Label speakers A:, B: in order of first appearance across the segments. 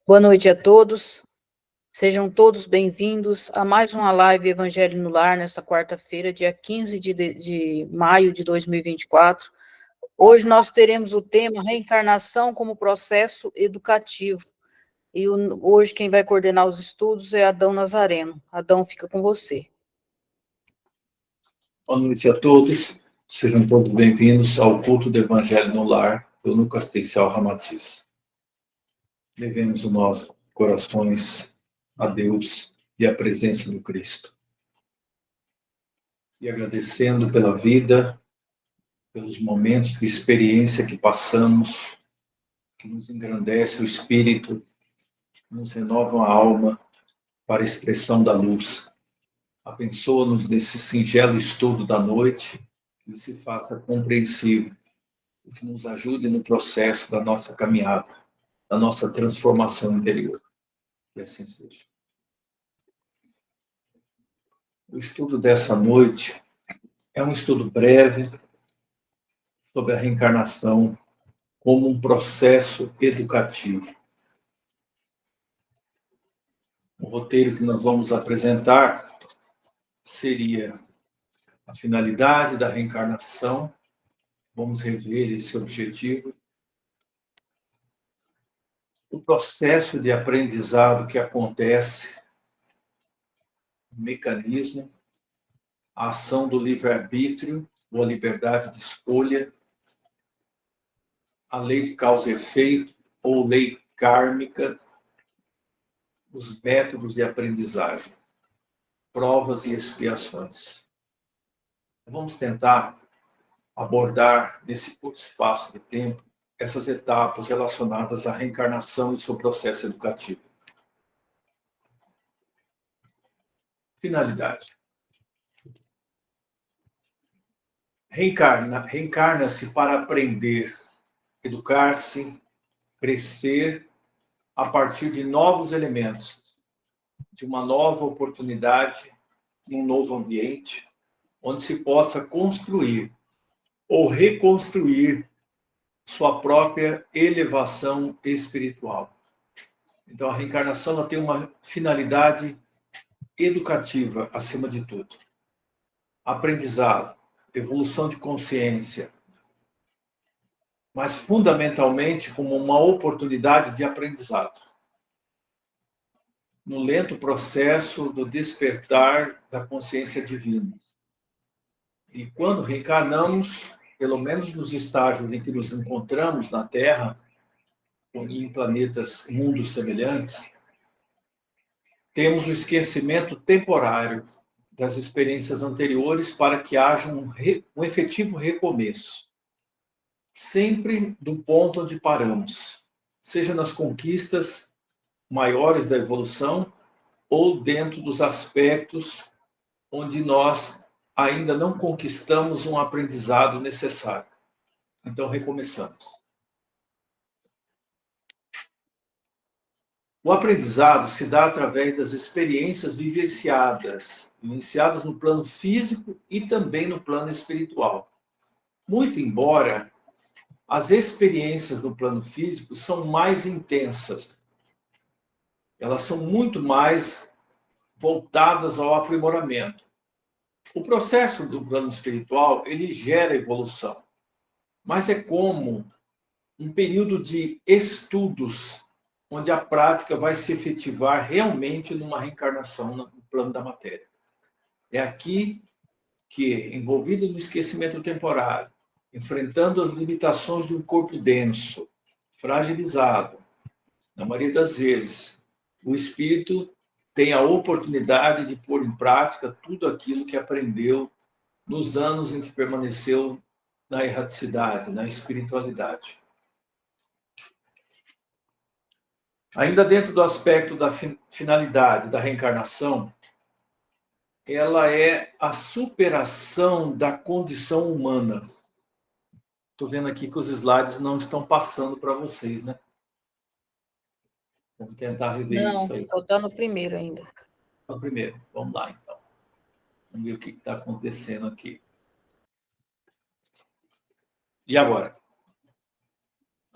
A: Boa noite a todos. Sejam todos bem-vindos a mais uma live Evangelho no Lar, nesta quarta-feira, dia 15 de maio de 2024. Hoje nós teremos o tema Reencarnação como processo educativo. E hoje quem vai coordenar os estudos é Adão Nazareno. Adão, fica com você.
B: Boa noite a todos. Sejam todos bem-vindos ao culto do Evangelho no Lar, do Núcleo Assistencial Ramatiz. Levemos os nossos corações a Deus e à presença do Cristo. E agradecendo pela vida, pelos momentos de experiência que passamos, que nos engrandece o espírito, que nos renovam a alma para a expressão da luz. Abençoa-nos nesse singelo estudo da noite, que ele se faça compreensível, que nos ajude no processo da nossa caminhada, da nossa transformação interior. Que assim seja. O estudo dessa noite é um estudo breve sobre a reencarnação como um processo educativo. O roteiro que nós vamos apresentar seria a finalidade da reencarnação. Vamos rever esse objetivo. O processo de aprendizado que acontece, o mecanismo, a ação do livre-arbítrio, ou a liberdade de escolha, a lei de causa e efeito, ou lei kármica, os métodos de aprendizagem, provas e expiações. Vamos tentar abordar, nesse curto espaço de tempo, essas etapas relacionadas à reencarnação e seu processo educativo. Finalidade. Reencarna-se para aprender, educar-se, crescer a partir de novos elementos, de uma nova oportunidade, num novo ambiente, onde se possa construir ou reconstruir sua própria elevação espiritual. Então, a reencarnação ela tem uma finalidade educativa, acima de tudo. Aprendizado, evolução de consciência, mas fundamentalmente como uma oportunidade de aprendizado. No lento processo do despertar da consciência divina. E quando reencarnamos, pelo menos nos estágios em que nos encontramos na Terra, ou em planetas, mundos semelhantes, temos o esquecimento temporário das experiências anteriores para que haja um efetivo recomeço. Sempre do ponto onde paramos, seja nas conquistas maiores da evolução ou dentro dos aspectos onde nós ainda não conquistamos um aprendizado necessário. Então, recomeçamos. O aprendizado se dá através das experiências vivenciadas, iniciadas no plano físico e também no plano espiritual. Muito embora as experiências no plano físico são mais intensas. Elas são muito mais voltadas ao aprimoramento. O processo do plano espiritual, ele gera evolução. Mas é como um período de estudos, onde a prática vai se efetivar realmente numa reencarnação no plano da matéria. É aqui que, envolvido no esquecimento temporário, enfrentando as limitações de um corpo denso, fragilizado, na maioria das vezes, o espírito tem a oportunidade de pôr em prática tudo aquilo que aprendeu nos anos em que permaneceu na erraticidade, na espiritualidade. Ainda dentro do aspecto da finalidade da reencarnação, ela é a superação da condição humana. Estou vendo aqui que os slides não estão passando para vocês, né? Vamos tentar rever isso aí.
A: Não, está no primeiro ainda.
B: No primeiro, vamos lá então. Vamos ver o que está acontecendo aqui. E agora?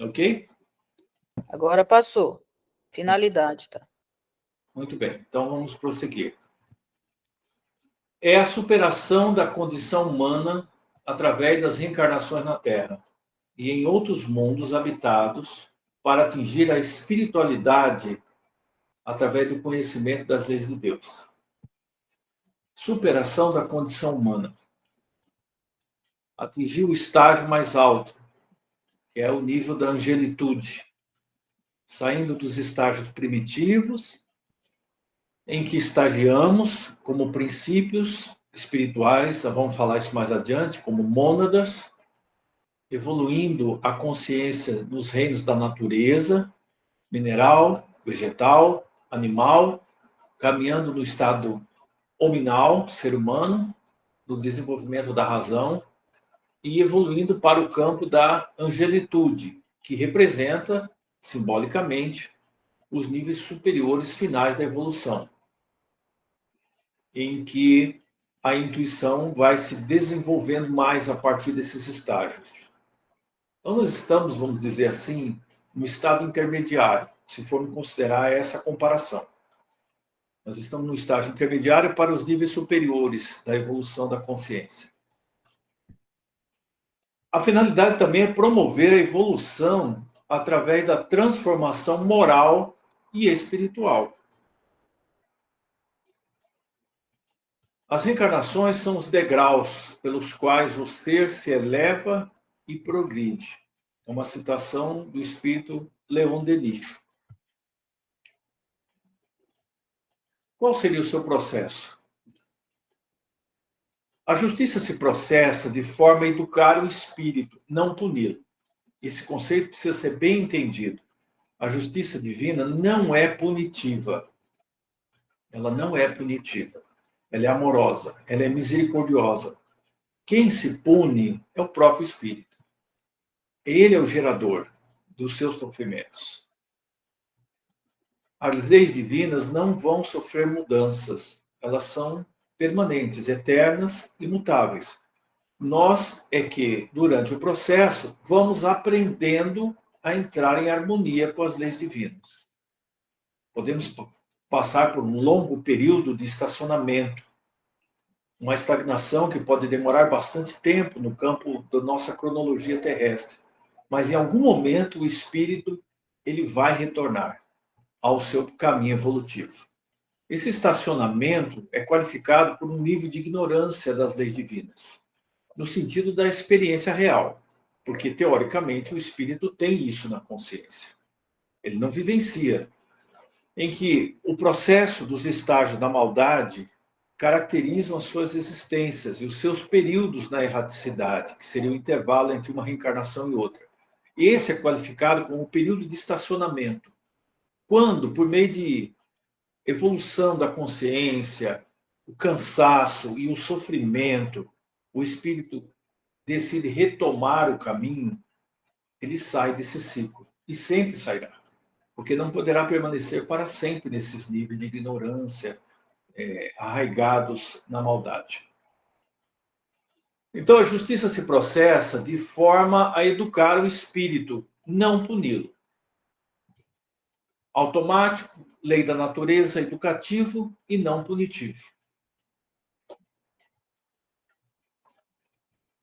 B: Ok?
A: Agora passou. Finalidade, tá?
B: Muito bem, então vamos prosseguir. É a superação da condição humana através das reencarnações na Terra e em outros mundos habitados para atingir a espiritualidade através do conhecimento das leis de Deus. Superação da condição humana. Atingir o estágio mais alto, que é o nível da angelitude, saindo dos estágios primitivos, em que estagiamos como princípios espirituais, vamos falar isso mais adiante, como mônadas, evoluindo a consciência nos reinos da natureza, mineral, vegetal, animal, caminhando no estado hominal, ser humano, no desenvolvimento da razão, e evoluindo para o campo da angelitude, que representa, simbolicamente, os níveis superiores finais da evolução, em que a intuição vai se desenvolvendo mais a partir desses estágios. Então, nós estamos, vamos dizer assim, no estado intermediário, se formos considerar essa comparação. Nós estamos no estágio intermediário para os níveis superiores da evolução da consciência. A finalidade também é promover a evolução através da transformação moral e espiritual. As reencarnações são os degraus pelos quais o ser se eleva e progride. É uma citação do espírito Leon Denis. Qual seria o seu processo? A justiça se processa de forma a educar o espírito, não puni-lo. Esse conceito precisa ser bem entendido. A justiça divina não é punitiva. Ela não é punitiva. Ela é amorosa, ela é misericordiosa. Quem se pune é o próprio espírito. Ele é o gerador dos seus sofrimentos. As leis divinas não vão sofrer mudanças. Elas são permanentes, eternas, imutáveis. Nós é que, durante o processo, vamos aprendendo a entrar em harmonia com as leis divinas. Podemos passar por um longo período de estacionamento, uma estagnação que pode demorar bastante tempo no campo da nossa cronologia terrestre. Mas, em algum momento, o espírito ele vai retornar ao seu caminho evolutivo. Esse estacionamento é qualificado por um nível de ignorância das leis divinas, no sentido da experiência real, porque, teoricamente, o espírito tem isso na consciência. Ele não vivencia. Em que o processo dos estágios da maldade caracterizam as suas existências e os seus períodos na erraticidade, que seria o intervalo entre uma reencarnação e outra. Esse é qualificado como um período de estacionamento. Quando, por meio de evolução da consciência, o cansaço e o sofrimento, o espírito decide retomar o caminho, ele sai desse ciclo e sempre sairá, porque não poderá permanecer para sempre nesses níveis de ignorância, arraigados na maldade. Então a justiça se processa de forma a educar o espírito, não puni-lo. Automático, lei da natureza, educativo e não punitivo.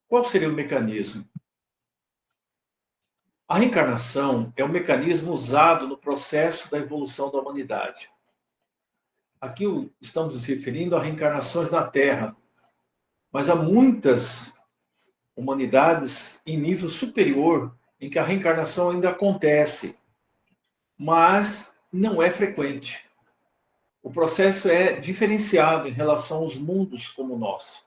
B: Qual seria o mecanismo? A reencarnação é um mecanismo usado no processo da evolução da humanidade. Aqui estamos nos referindo a reencarnações na Terra, mas há muitas humanidades em nível superior em que a reencarnação ainda acontece, mas não é frequente. O processo é diferenciado em relação aos mundos como o nosso,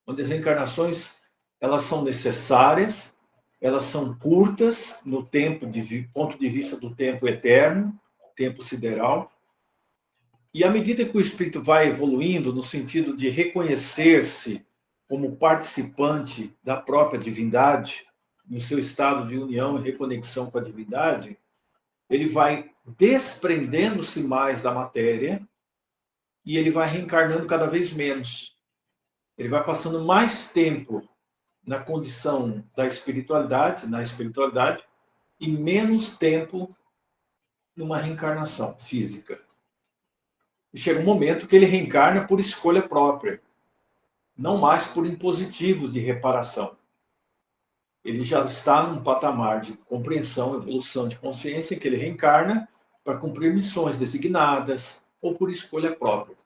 B: onde as reencarnações elas são necessárias, elas são curtas no tempo, ponto de vista do tempo eterno, tempo sideral, e à medida que o espírito vai evoluindo no sentido de reconhecer-se como participante da própria divindade, no seu estado de união e reconexão com a divindade, ele vai desprendendo-se mais da matéria e ele vai reencarnando cada vez menos. Ele vai passando mais tempo na condição da espiritualidade, na espiritualidade, e menos tempo numa reencarnação física. E chega um momento que ele reencarna por escolha própria, não mais por impositivos de reparação. Ele já está num patamar de compreensão, evolução de consciência, em que ele reencarna para cumprir missões designadas ou por escolha própria.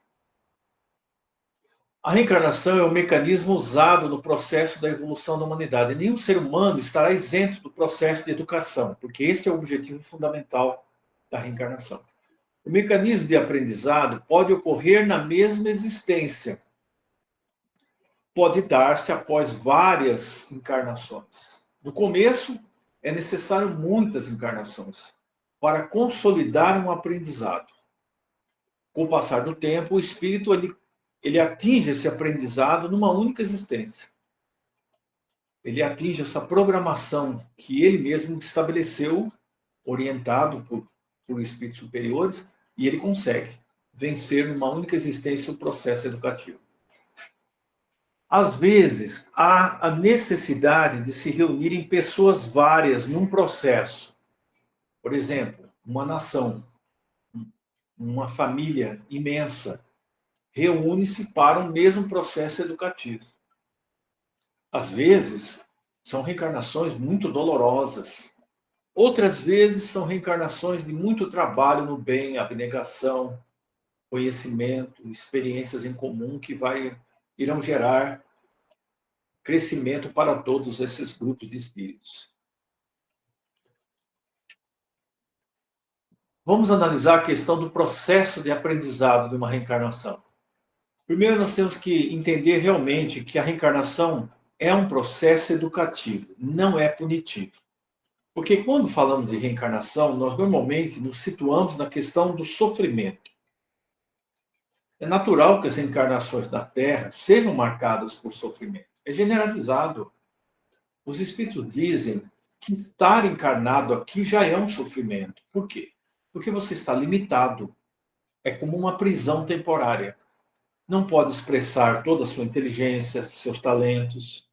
B: A reencarnação é um mecanismo usado no processo da evolução da humanidade. Nenhum ser humano estará isento do processo de educação, porque este é o objetivo fundamental da reencarnação. O mecanismo de aprendizado pode ocorrer na mesma existência. Pode dar-se após várias encarnações. No começo, é necessário muitas encarnações para consolidar um aprendizado. Com o passar do tempo, o espírito ele atinge esse aprendizado numa única existência. Ele atinge essa programação que ele mesmo estabeleceu, orientado por espíritos superiores, e ele consegue vencer numa única existência o processo educativo. Às vezes, há a necessidade de se reunirem pessoas várias num processo. Por exemplo, uma nação, uma família imensa, reúne-se para o mesmo processo educativo. Às vezes, são reencarnações muito dolorosas. Outras vezes, são reencarnações de muito trabalho no bem, abnegação, conhecimento, experiências em comum que irão gerar crescimento para todos esses grupos de espíritos. Vamos analisar a questão do processo de aprendizado de uma reencarnação. Primeiro, nós temos que entender realmente que a reencarnação é um processo educativo, não é punitivo. Porque quando falamos de reencarnação, nós normalmente nos situamos na questão do sofrimento. É natural que as reencarnações da Terra sejam marcadas por sofrimento. É generalizado. Os espíritos dizem que estar encarnado aqui já é um sofrimento. Por quê? Porque você está limitado. É como uma prisão temporária. Não pode expressar toda a sua inteligência, seus talentos.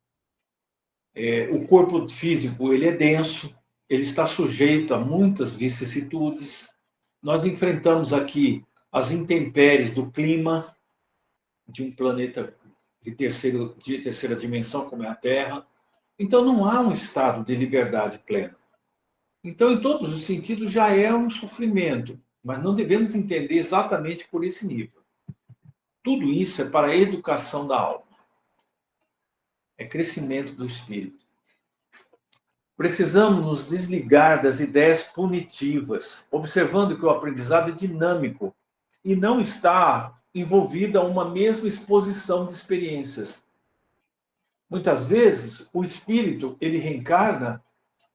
B: O corpo físico ele é denso, ele está sujeito a muitas vicissitudes. Nós enfrentamos aqui as intempéries do clima de um planeta de terceira dimensão, como é a Terra. Então, não há um estado de liberdade plena. Então, em todos os sentidos, já é um sofrimento, mas não devemos entender exatamente por esse nível. Tudo isso é para a educação da alma. É crescimento do espírito. Precisamos nos desligar das ideias punitivas, observando que o aprendizado é dinâmico e não está envolvido a uma mesma exposição de experiências. Muitas vezes, o espírito ele reencarna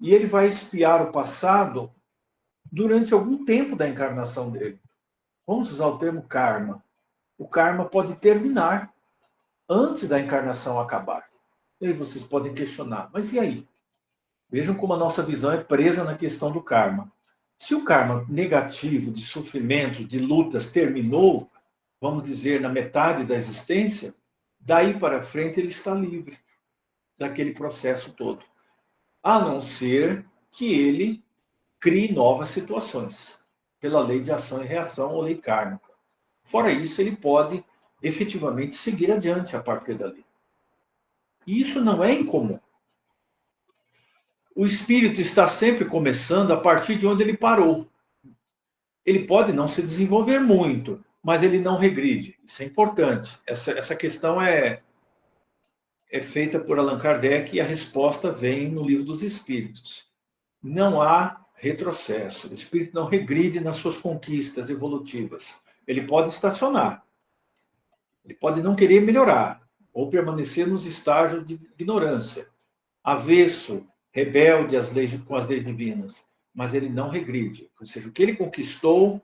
B: e ele vai espiar o passado durante algum tempo da encarnação dele. Vamos usar o termo karma. O karma pode terminar antes da encarnação acabar. E aí vocês podem questionar, mas e aí? Vejam como a nossa visão é presa na questão do karma. Se o karma negativo, de sofrimento, de lutas, terminou, vamos dizer, na metade da existência, daí para frente ele está livre daquele processo todo. A não ser que ele crie novas situações, pela lei de ação e reação ou lei kármica. Fora isso, ele pode efetivamente seguir adiante a partir dali. E isso não é incomum. O espírito está sempre começando a partir de onde ele parou. Ele pode não se desenvolver muito, mas ele não regride. Isso é importante. Essa questão é feita por Allan Kardec e a resposta vem no Livro dos Espíritos. Não há retrocesso. O espírito não regride nas suas conquistas evolutivas. Ele pode estacionar. Ele pode não querer melhorar ou permanecer nos estágios de ignorância, avesso, rebelde com as leis divinas, mas ele não regride. Ou seja, o que ele conquistou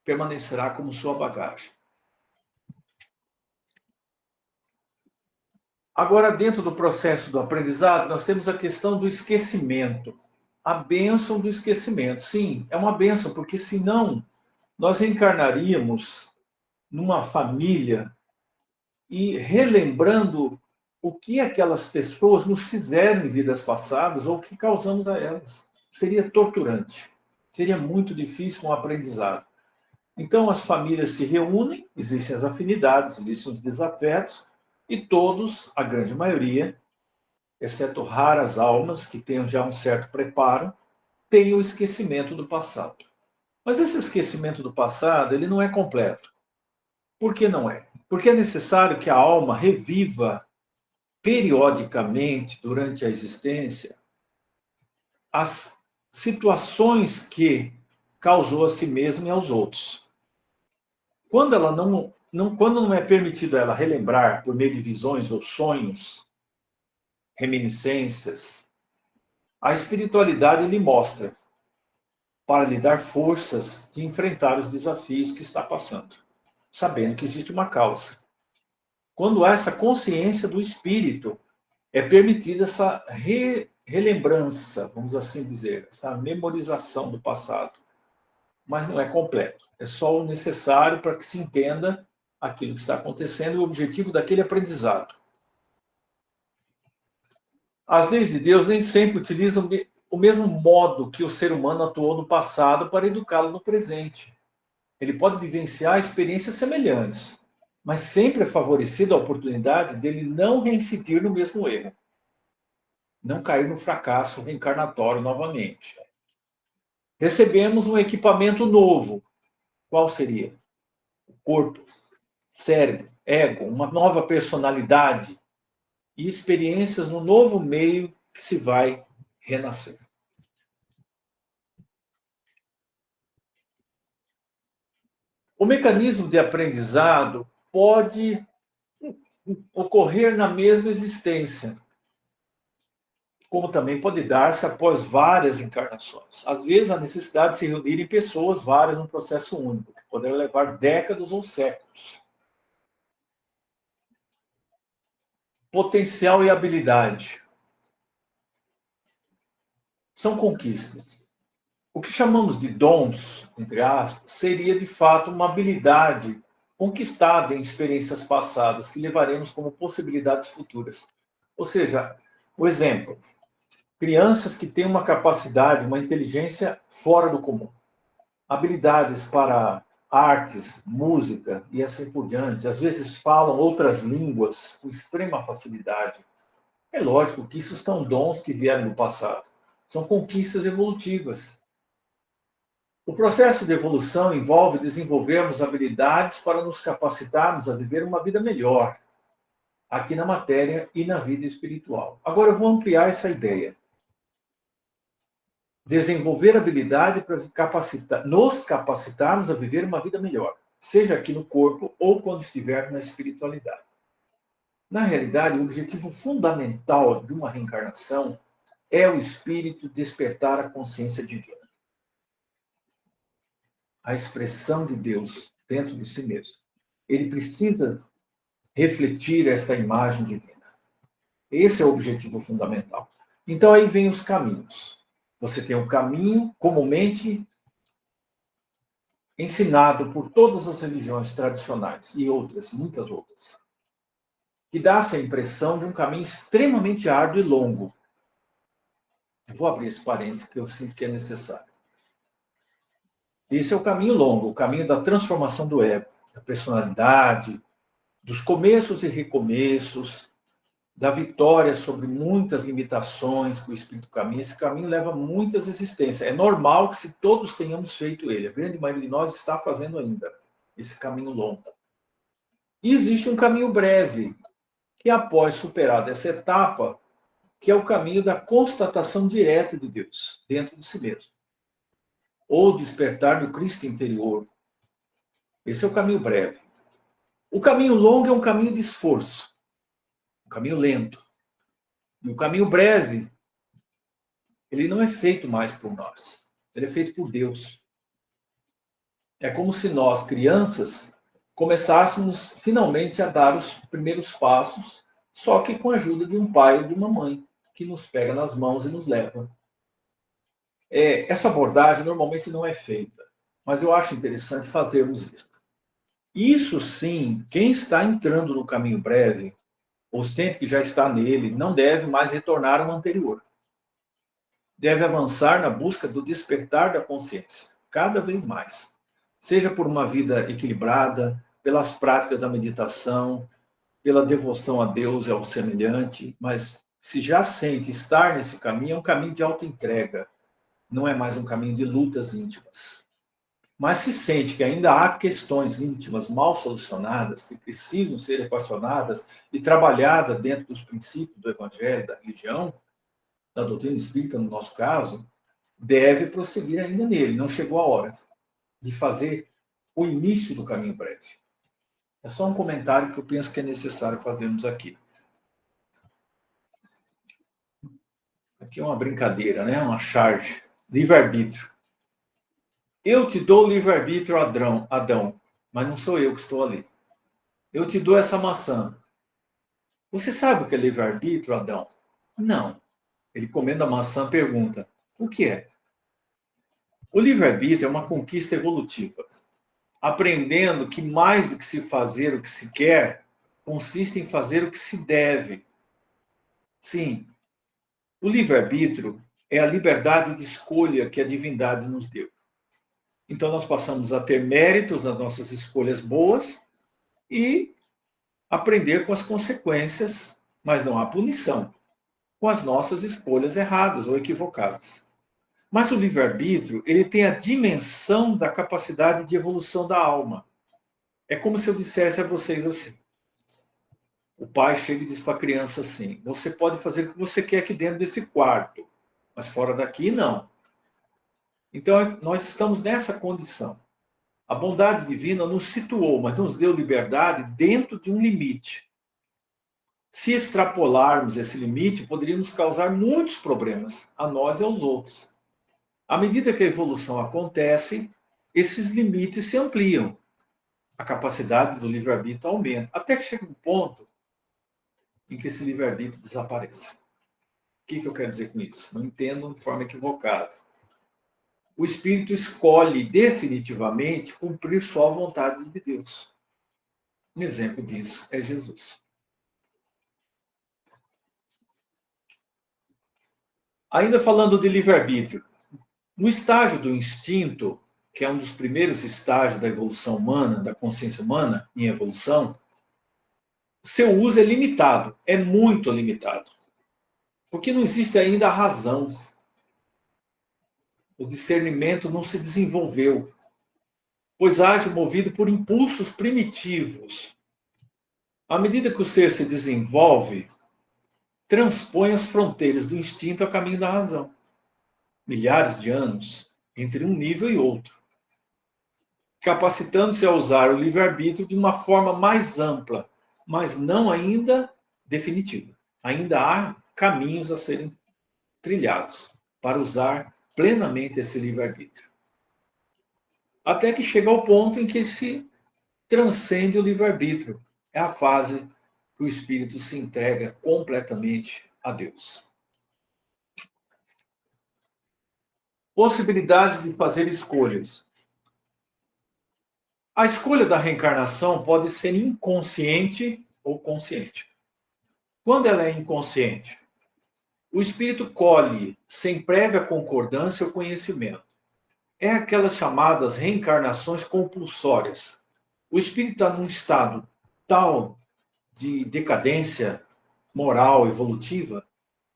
B: permanecerá como sua bagagem. Agora, dentro do processo do aprendizado, nós temos a questão do esquecimento. A bênção do esquecimento. Sim, é uma bênção, porque senão nós reencarnaríamos numa família e relembrando o que aquelas pessoas nos fizeram em vidas passadas ou o que causamos a elas. Seria torturante. Seria muito difícil um aprendizado. Então, as famílias se reúnem, existem as afinidades, existem os desafetos, e todos, a grande maioria, exceto raras almas que tenham já um certo preparo, têm o esquecimento do passado. Mas esse esquecimento do passado, ele não é completo. Por que não é? Porque é necessário que a alma reviva periodicamente, durante a existência, as situações que causou a si mesma e aos outros. Quando ela quando não é permitido a ela relembrar por meio de visões ou sonhos, reminiscências, a espiritualidade lhe mostra para lhe dar forças de enfrentar os desafios que está passando, sabendo que existe uma causa. Quando há essa consciência do espírito, é permitida essa relembrança, vamos assim dizer, essa memorização do passado. Mas não é completo. É só o necessário para que se entenda aquilo que está acontecendo e o objetivo daquele aprendizado. As leis de Deus nem sempre utilizam o mesmo modo que o ser humano atuou no passado para educá-lo no presente. Ele pode vivenciar experiências semelhantes, mas sempre é favorecida a oportunidade dele não reincidir no mesmo erro. Não cair no fracasso reencarnatório novamente. Recebemos um equipamento novo. Qual seria? O corpo, cérebro, ego, uma nova personalidade e experiências no novo meio que se vai renascer. O mecanismo de aprendizado pode ocorrer na mesma existência, como também pode dar-se após várias encarnações. Às vezes, a necessidade de se reunirem pessoas várias num processo único, que poderá levar décadas ou séculos. Potencial e habilidade são conquistas. O que chamamos de dons, entre aspas, seria de fato uma habilidade conquistada em experiências passadas que levaremos como possibilidades futuras. Ou seja, o exemplo, crianças que têm uma capacidade, uma inteligência fora do comum, habilidades para artes, música e assim por diante, às vezes falam outras línguas com extrema facilidade. É lógico que isso são dons que vieram do passado, são conquistas evolutivas. O processo de evolução envolve desenvolvermos habilidades para nos capacitarmos a viver uma vida melhor, aqui na matéria e na vida espiritual. Agora eu vou ampliar essa ideia. Desenvolver habilidade para nos capacitarmos a viver uma vida melhor, seja aqui no corpo ou quando estiver na espiritualidade. Na realidade, o objetivo fundamental de uma reencarnação é o espírito despertar a consciência divina. A expressão de Deus dentro de si mesmo. Ele precisa refletir esta imagem divina. Esse é o objetivo fundamental. Então aí vem os caminhos. Você tem um caminho comumente ensinado por todas as religiões tradicionais e outras, muitas outras, que dá essa impressão de um caminho extremamente árduo e longo. Eu vou abrir esse parênteses que eu sinto que é necessário. Esse é o caminho longo, o caminho da transformação do ego, da personalidade, dos começos e recomeços, da vitória sobre muitas limitações que o espírito caminha. Esse caminho leva muitas existências. É normal que se todos tenhamos feito ele, a grande maioria de nós está fazendo ainda esse caminho longo. E existe um caminho breve, que após superada essa etapa, que é o caminho da constatação direta de Deus, dentro de si mesmo. Ou despertar do Cristo interior. Esse é o caminho breve. O caminho longo é um caminho de esforço, um caminho lento. E o caminho breve, ele não é feito mais por nós, ele é feito por Deus. É como se nós, crianças, começássemos finalmente a dar os primeiros passos, só que com a ajuda de um pai ou de uma mãe, que nos pega nas mãos e nos leva. Essa abordagem normalmente não é feita, mas eu acho interessante fazermos isso. Isso sim, quem está entrando no caminho breve, ou sente que já está nele, não deve mais retornar ao anterior. deve avançar na busca do despertar da consciência, cada vez mais. Seja por uma vida equilibrada, pelas práticas da meditação, pela devoção a Deus e ao semelhante, mas se já sente estar nesse caminho, é um caminho de autoentrega, não é mais um caminho de lutas íntimas. Mas se sente que ainda há questões íntimas mal solucionadas, que precisam ser equacionadas e trabalhadas dentro dos princípios do Evangelho, da religião, da doutrina espírita, no nosso caso, deve prosseguir ainda nele. Não chegou a hora de fazer o início do caminho breve. É só um comentário que eu penso que é necessário fazermos aqui. Aqui é uma brincadeira, né? Uma charge. Livre-arbítrio. Eu te dou livre-arbítrio, Adão, mas não sou eu que estou ali. Eu te dou essa maçã. Você sabe o que é livre-arbítrio, Adão? Não. Ele comendo a maçã pergunta, o que é? O livre-arbítrio é uma conquista evolutiva, aprendendo que mais do que se fazer o que se quer, consiste em fazer o que se deve. Sim, o livre-arbítrio é a liberdade de escolha que a divindade nos deu. Então nós passamos a ter méritos nas nossas escolhas boas e aprender com as consequências, mas não há punição, com as nossas escolhas erradas ou equivocadas. Mas o livre-arbítrio, ele tem a dimensão da capacidade de evolução da alma. É como se eu dissesse a vocês assim. O pai chega e diz para a criança assim, você pode fazer o que você quer aqui dentro desse quarto, mas fora daqui, não. Então, nós estamos nessa condição. A bondade divina nos situou, mas nos deu liberdade dentro de um limite. Se extrapolarmos esse limite, poderíamos causar muitos problemas a nós e aos outros. À medida que a evolução acontece, esses limites se ampliam. A capacidade do livre-arbítrio aumenta, até que chega um ponto em que esse livre-arbítrio desaparece. O que eu quero dizer com isso? Não entendam de forma equivocada. O espírito escolhe definitivamente cumprir só a vontade de Deus. Um exemplo disso é Jesus. Ainda falando de livre-arbítrio, no estágio do instinto, que é um dos primeiros estágios da evolução humana, da consciência humana em evolução, seu uso é limitado, é muito limitado. Porque não existe ainda a razão. O discernimento não se desenvolveu, pois age movido por impulsos primitivos. À medida que o ser se desenvolve, transpõe as fronteiras do instinto ao caminho da razão. Milhares de anos entre um nível e outro, capacitando-se a usar o livre-arbítrio de uma forma mais ampla, mas não ainda definitiva. Ainda há caminhos a serem trilhados para usar plenamente esse livre-arbítrio. Até que chega ao ponto em que se transcende o livre-arbítrio. É a fase que o espírito se entrega completamente a Deus. Possibilidades de fazer escolhas. A escolha da reencarnação pode ser inconsciente ou consciente. Quando ela é inconsciente, o espírito colhe, sem prévia concordância ou conhecimento. É aquelas chamadas reencarnações compulsórias. O espírito está num estado tal de decadência moral, evolutiva,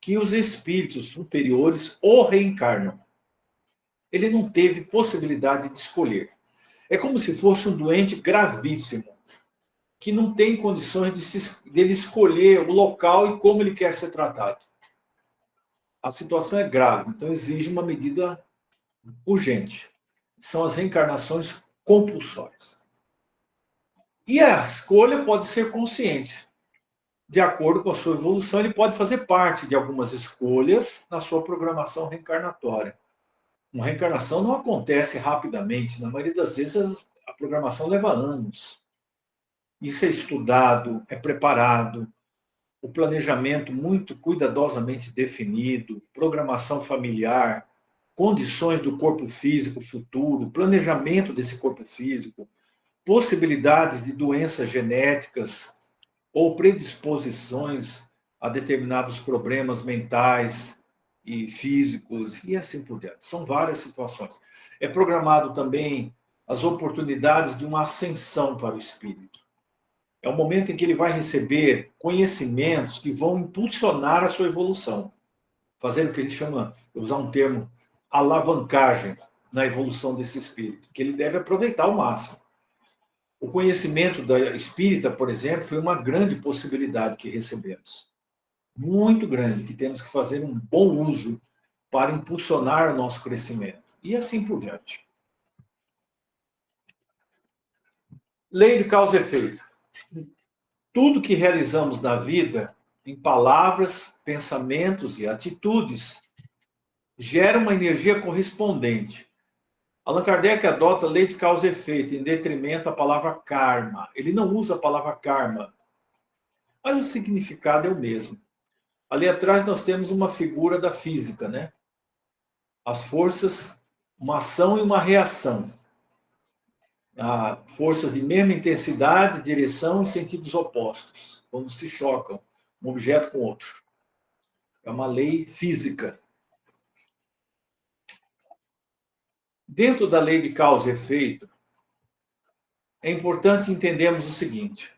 B: que os espíritos superiores o reencarnam. Ele não teve possibilidade de escolher. É como se fosse um doente gravíssimo, que não tem condições de ele escolher o local e como ele quer ser tratado. A situação é grave, então exige uma medida urgente. São as reencarnações compulsórias. E a escolha pode ser consciente. De acordo com a sua evolução, ele pode fazer parte de algumas escolhas na sua programação reencarnatória. Uma reencarnação não acontece rapidamente. Na maioria das vezes, a programação leva anos. Isso é estudado, é preparado, o planejamento muito cuidadosamente definido, programação familiar, condições do corpo físico futuro, planejamento desse corpo físico, possibilidades de doenças genéticas ou predisposições a determinados problemas mentais, e físicos, e assim por diante. São várias situações. É programado também as oportunidades de uma ascensão para o espírito. É o momento em que ele vai receber conhecimentos que vão impulsionar a sua evolução, fazer o que ele chama, vou usar um termo, alavancagem na evolução desse espírito, que ele deve aproveitar ao máximo. O conhecimento da espírita, por exemplo, foi uma grande possibilidade que recebemos. Muito grande, que temos que fazer um bom uso para impulsionar o nosso crescimento. E assim por diante. Lei de causa e efeito. Tudo que realizamos na vida, em palavras, pensamentos e atitudes, gera uma energia correspondente. Allan Kardec adota a lei de causa e efeito em detrimento à palavra karma. Ele não usa a palavra karma, mas o significado é o mesmo. Ali atrás nós temos uma figura da física, né? As forças, uma ação e uma reação. Forças de mesma intensidade, direção e sentidos opostos, quando se chocam um objeto com outro. É uma lei física. Dentro da lei de causa e efeito, é importante entendermos o seguinte: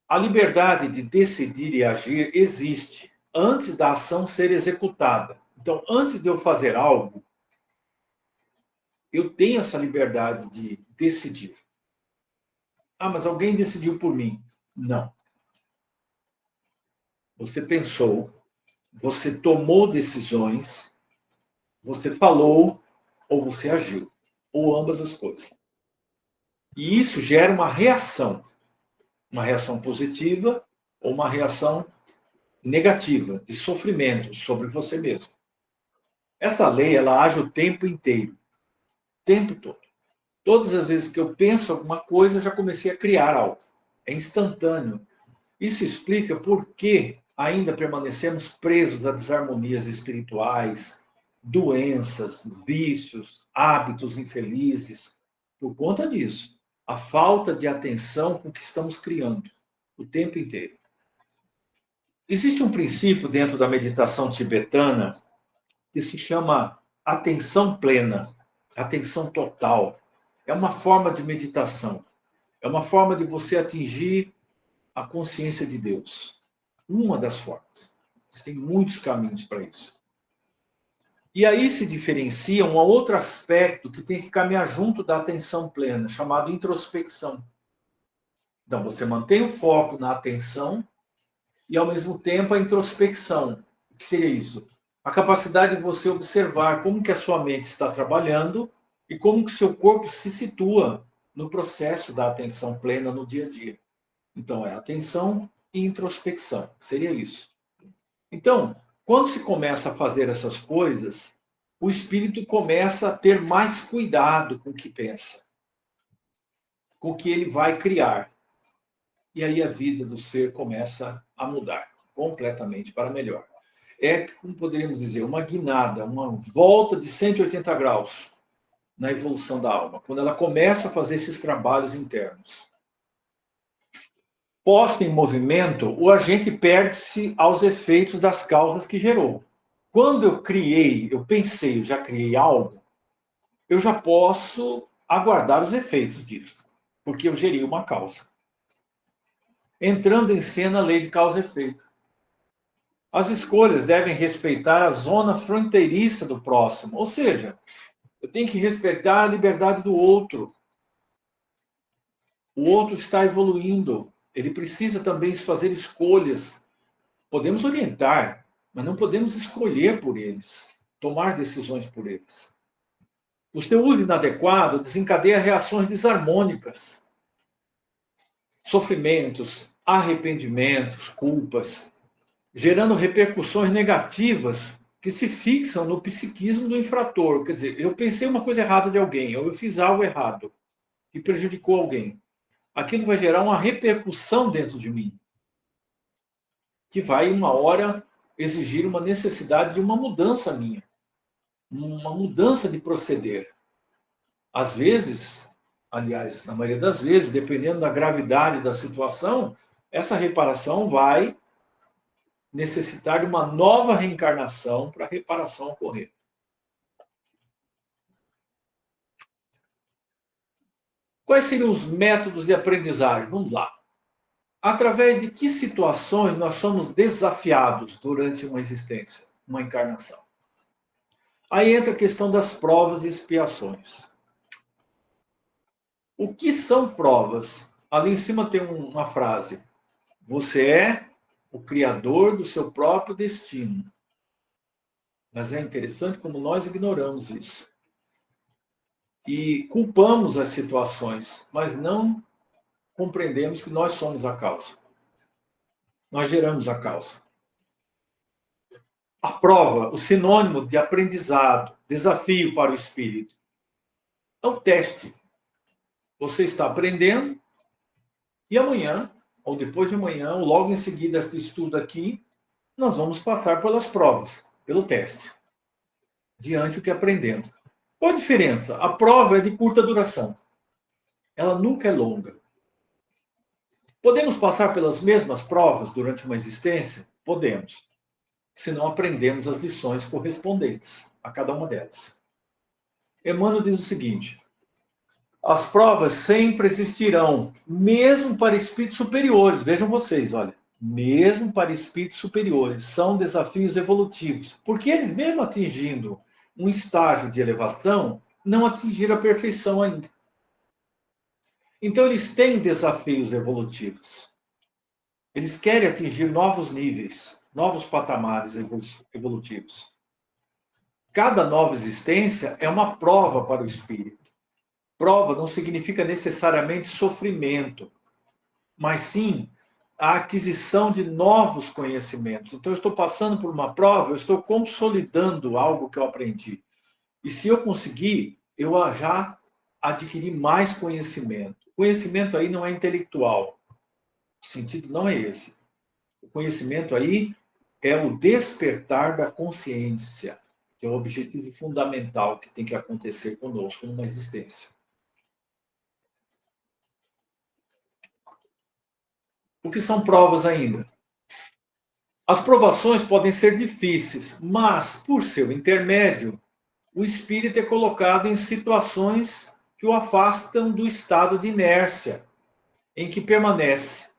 B: a liberdade de decidir e agir existe antes da ação ser executada. Então, antes de eu fazer algo, eu tenho essa liberdade de decidir. Mas alguém decidiu por mim. Não. Você pensou, você tomou decisões, você falou ou você agiu, ou ambas as coisas. E isso gera uma reação positiva ou uma reação negativa, de sofrimento sobre você mesmo. Essa lei, ela age o tempo inteiro, o tempo todo. Todas as vezes que eu penso alguma coisa, eu já comecei a criar algo. É instantâneo. Isso explica por que ainda permanecemos presos a desarmonias espirituais, doenças, vícios, hábitos infelizes. Por conta disso, a falta de atenção com o que estamos criando o tempo inteiro. Existe um princípio dentro da meditação tibetana que se chama atenção plena, atenção total. É uma forma de meditação. É uma forma de você atingir a consciência de Deus. Uma das formas. Tem muitos caminhos para isso. E aí se diferencia um outro aspecto que tem que caminhar junto da atenção plena, chamado introspecção. Então, você mantém o foco na atenção e, ao mesmo tempo, a introspecção. O que seria isso? A capacidade de você observar como que a sua mente está trabalhando e como que o seu corpo se situa no processo da atenção plena no dia a dia. Então, é atenção e introspecção. Seria isso. Então, quando se começa a fazer essas coisas, o espírito começa a ter mais cuidado com o que pensa, com o que ele vai criar. E aí a vida do ser começa a mudar completamente para melhor. É, como poderíamos dizer, uma guinada, uma volta de 180 graus na evolução da alma, quando ela começa a fazer esses trabalhos internos. Posto em movimento, o agente perde-se aos efeitos das causas que gerou. Quando eu pensei, eu já criei algo, eu já posso aguardar os efeitos disso, porque eu gerei uma causa. Entrando em cena a lei de causa e efeito. As escolhas devem respeitar a zona fronteiriça do próximo, ou seja, eu tenho que respeitar a liberdade do outro. O outro está evoluindo, ele precisa também fazer escolhas. Podemos orientar, mas não podemos escolher por eles, tomar decisões por eles. O seu uso inadequado desencadeia reações desarmônicas, sofrimentos, arrependimentos, culpas, gerando repercussões negativas que se fixam no psiquismo do infrator. Quer dizer, eu pensei uma coisa errada de alguém, ou eu fiz algo errado que prejudicou alguém. Aquilo vai gerar uma repercussão dentro de mim, que vai, uma hora, exigir uma necessidade de uma mudança minha, uma mudança de proceder. Às vezes, aliás, na maioria das vezes, dependendo da gravidade da situação, essa reparação vai necessitar de uma nova reencarnação para a reparação ocorrer. Quais seriam os métodos de aprendizagem? Vamos lá. Através de que situações nós somos desafiados durante uma existência, uma encarnação? Aí entra a questão das provas e expiações. O que são provas? Ali em cima tem uma frase. Você é o criador do seu próprio destino. Mas é interessante como nós ignoramos isso. E culpamos as situações, mas não compreendemos que nós somos a causa. Nós geramos a causa. A prova, o sinônimo de aprendizado, desafio para o espírito, é o teste. Você está aprendendo e amanhã, ou depois de amanhã, ou logo em seguida este estudo aqui, nós vamos passar pelas provas, pelo teste, diante do que aprendemos. Qual a diferença? A prova é de curta duração. Ela nunca é longa. Podemos passar pelas mesmas provas durante uma existência? Podemos, se não aprendemos as lições correspondentes a cada uma delas. Emmanuel diz o seguinte: as provas sempre existirão, mesmo para espíritos superiores. Vejam vocês, olha, mesmo para espíritos superiores, são desafios evolutivos, porque eles, mesmo atingindo um estágio de elevação, não atingiram a perfeição ainda. Então, eles têm desafios evolutivos. Eles querem atingir novos níveis, novos patamares evolutivos. Cada nova existência é uma prova para o espírito. Prova não significa necessariamente sofrimento, mas sim a aquisição de novos conhecimentos. Então, eu estou passando por uma prova, eu estou consolidando algo que eu aprendi. E se eu conseguir, eu já adquiri mais conhecimento. O conhecimento aí não é intelectual. O sentido não é esse. O conhecimento aí é o despertar da consciência, que é o objetivo fundamental que tem que acontecer conosco numa existência. O que são provas ainda? As provações podem ser difíceis, mas, por seu intermédio, o espírito é colocado em situações que o afastam do estado de inércia em que permanece.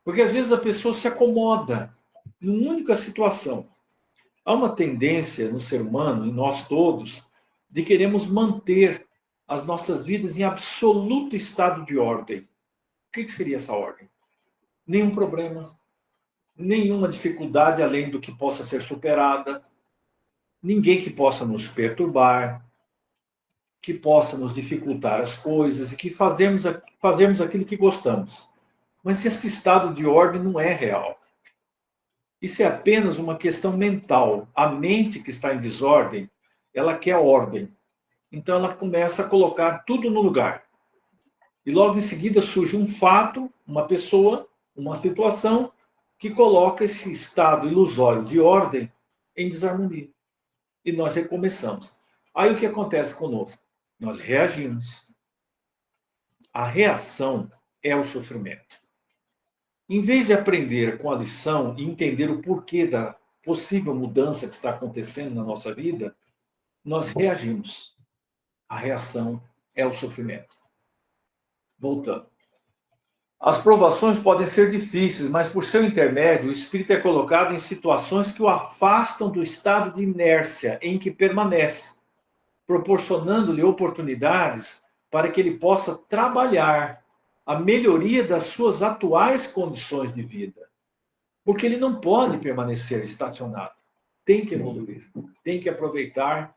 B: Porque às vezes a pessoa se acomoda em uma única situação. Há uma tendência no ser humano, em nós todos, de queremos manter as nossas vidas em absoluto estado de ordem. O que seria essa ordem? Nenhum problema, nenhuma dificuldade além do que possa ser superada, ninguém que possa nos perturbar, que possa nos dificultar as coisas e que fazemos aquilo que gostamos. Mas esse estado de ordem não é real. Isso é apenas uma questão mental. A mente que está em desordem, ela quer ordem. Então ela começa a colocar tudo no lugar. E logo em seguida surge um fato, uma pessoa, uma situação que coloca esse estado ilusório de ordem em desarmonia. E nós recomeçamos. Aí o que acontece conosco? Nós reagimos. A reação é o sofrimento. Em vez de aprender com a lição e entender o porquê da possível mudança que está acontecendo na nossa vida, nós reagimos. A reação é o sofrimento. Voltando. As provações podem ser difíceis, mas por seu intermédio, o espírito é colocado em situações que o afastam do estado de inércia em que permanece, proporcionando-lhe oportunidades para que ele possa trabalhar a melhoria das suas atuais condições de vida. Porque ele não pode permanecer estacionado. Tem que evoluir. Tem que aproveitar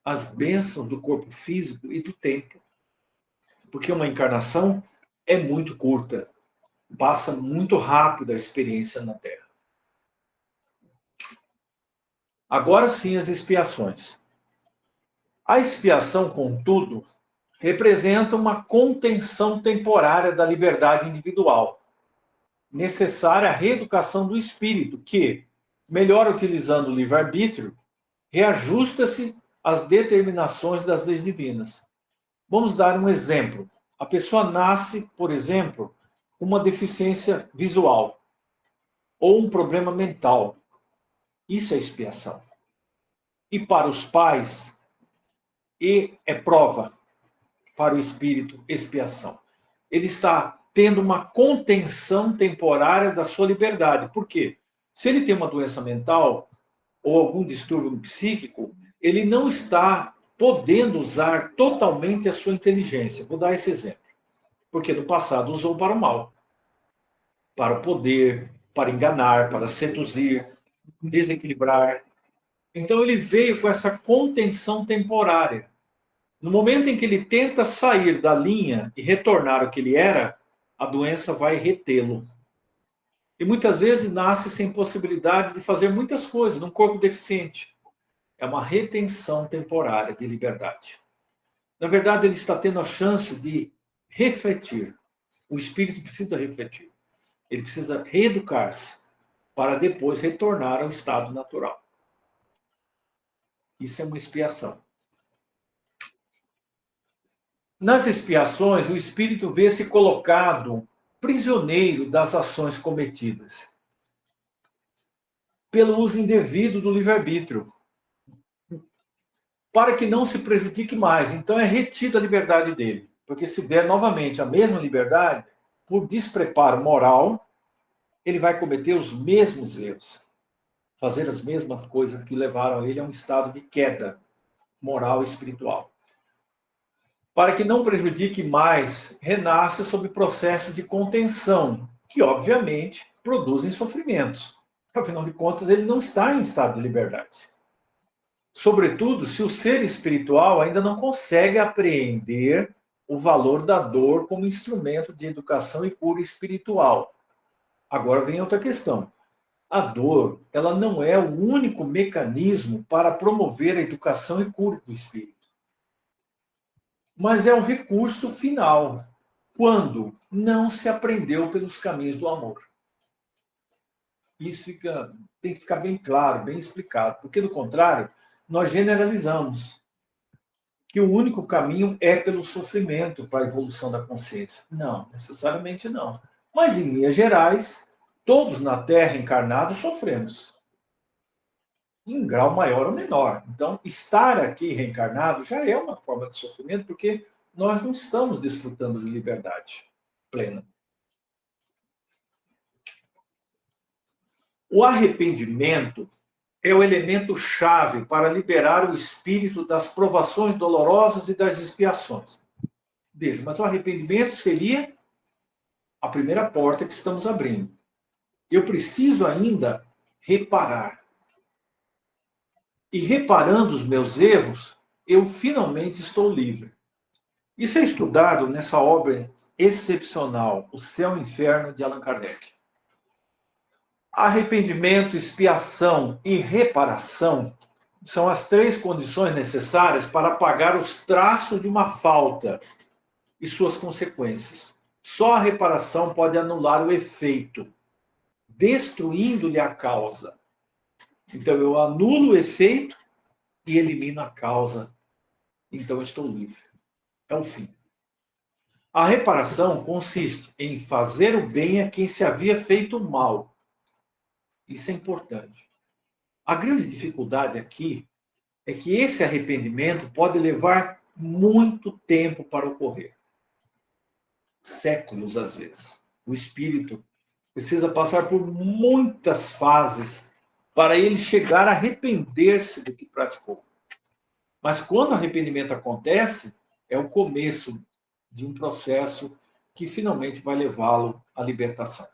B: as bênçãos do corpo físico e do tempo. Porque uma encarnação é muito curta. Passa muito rápido a experiência na Terra. Agora sim, as expiações. A expiação, contudo, representa uma contenção temporária da liberdade individual, necessária à reeducação do espírito, que, melhor utilizando o livre-arbítrio, reajusta-se às determinações das leis divinas. Vamos dar um exemplo. A pessoa nasce, por exemplo, com uma deficiência visual ou um problema mental. Isso é expiação. E para os pais, é prova. Para o espírito, expiação. Ele está tendo uma contenção temporária da sua liberdade. Por quê? Se ele tem uma doença mental ou algum distúrbio psíquico, ele não está podendo usar totalmente a sua inteligência. Vou dar esse exemplo. Porque no passado usou para o mal. Para o poder, para enganar, para seduzir, desequilibrar. Então ele veio com essa contenção temporária. No momento em que ele tenta sair da linha e retornar ao que ele era, a doença vai retê-lo. E muitas vezes nasce sem possibilidade de fazer muitas coisas num corpo deficiente. É uma retenção temporária de liberdade. Na verdade, ele está tendo a chance de refletir. O espírito precisa refletir. Ele precisa reeducar-se para depois retornar ao estado natural. Isso é uma expiação. Nas expiações, o espírito vê-se colocado prisioneiro das ações cometidas pelo uso indevido do livre-arbítrio, para que não se prejudique mais. Então é retida a liberdade dele, porque se der novamente a mesma liberdade, por despreparo moral, ele vai cometer os mesmos erros, fazer as mesmas coisas que levaram ele a um estado de queda moral e espiritual. Para que não prejudique mais, renasce sob processo de contenção, que obviamente produzem sofrimentos. Afinal de contas, ele não está em estado de liberdade. Sobretudo, se o ser espiritual ainda não consegue apreender o valor da dor como instrumento de educação e cura espiritual. Agora vem outra questão. A dor, ela não é o único mecanismo para promover a educação e cura do espírito. Mas é o recurso final, quando não se aprendeu pelos caminhos do amor. Isso tem que ficar bem claro, bem explicado, porque, do contrário, nós generalizamos que o único caminho é pelo sofrimento para a evolução da consciência. Não, necessariamente não. Mas, em linhas gerais, todos na Terra encarnados sofremos. Em grau maior ou menor. Então, estar aqui reencarnado já é uma forma de sofrimento, porque nós não estamos desfrutando de liberdade plena. O arrependimento é o elemento chave para liberar o espírito das provações dolorosas e das expiações. Veja, mas o arrependimento seria a primeira porta que estamos abrindo. Eu preciso ainda reparar. E reparando os meus erros, eu finalmente estou livre. Isso é estudado nessa obra excepcional, O Céu e o Inferno, de Allan Kardec. Arrependimento, expiação e reparação são as três condições necessárias para apagar os traços de uma falta e suas consequências. Só a reparação pode anular o efeito, destruindo-lhe a causa. Então, eu anulo o efeito e elimino a causa. Então, eu estou livre. É o fim. A reparação consiste em fazer o bem a quem se havia feito mal. Isso é importante. A grande dificuldade aqui é que esse arrependimento pode levar muito tempo para ocorrer. Séculos, às vezes. O espírito precisa passar por muitas fases para ele chegar a arrepender-se do que praticou. Mas quando o arrependimento acontece, é o começo de um processo que finalmente vai levá-lo à libertação.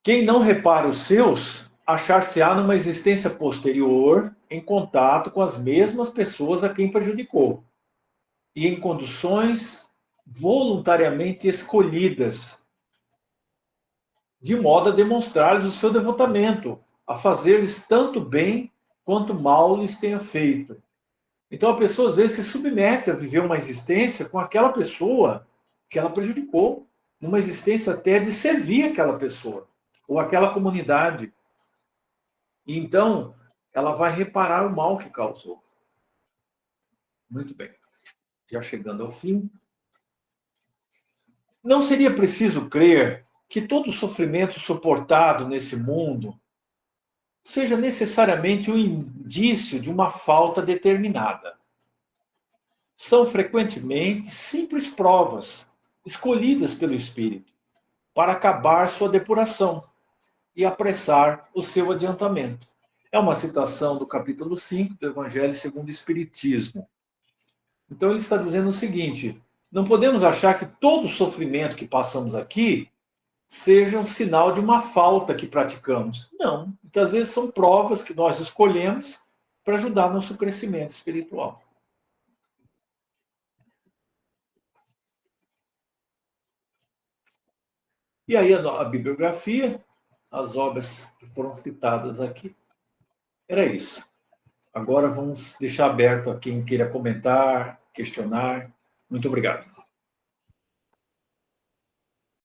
B: Quem não repara os seus, achar-se-á numa existência posterior em contato com as mesmas pessoas a quem prejudicou e em condições voluntariamente escolhidas, de modo a demonstrar-lhes o seu devotamento, a fazer-lhes tanto bem quanto mal lhes tenha feito. Então a pessoa às vezes se submete a viver uma existência com aquela pessoa que ela prejudicou, numa existência até de servir aquela pessoa, ou aquela comunidade. E então ela vai reparar o mal que causou. Muito bem. Já chegando ao fim. Não seria preciso crer que todo sofrimento suportado nesse mundo seja necessariamente um indício de uma falta determinada. São frequentemente simples provas escolhidas pelo Espírito para acabar sua depuração e apressar o seu adiantamento. É uma citação do capítulo 5 do Evangelho segundo o Espiritismo. Então ele está dizendo o seguinte: não podemos achar que todo o sofrimento que passamos aqui seja um sinal de uma falta que praticamos. Não. Muitas vezes são provas que nós escolhemos para ajudar nosso crescimento espiritual. E aí a bibliografia, as obras que foram citadas aqui, era isso. Agora vamos deixar aberto a quem queira comentar, questionar. Muito obrigado.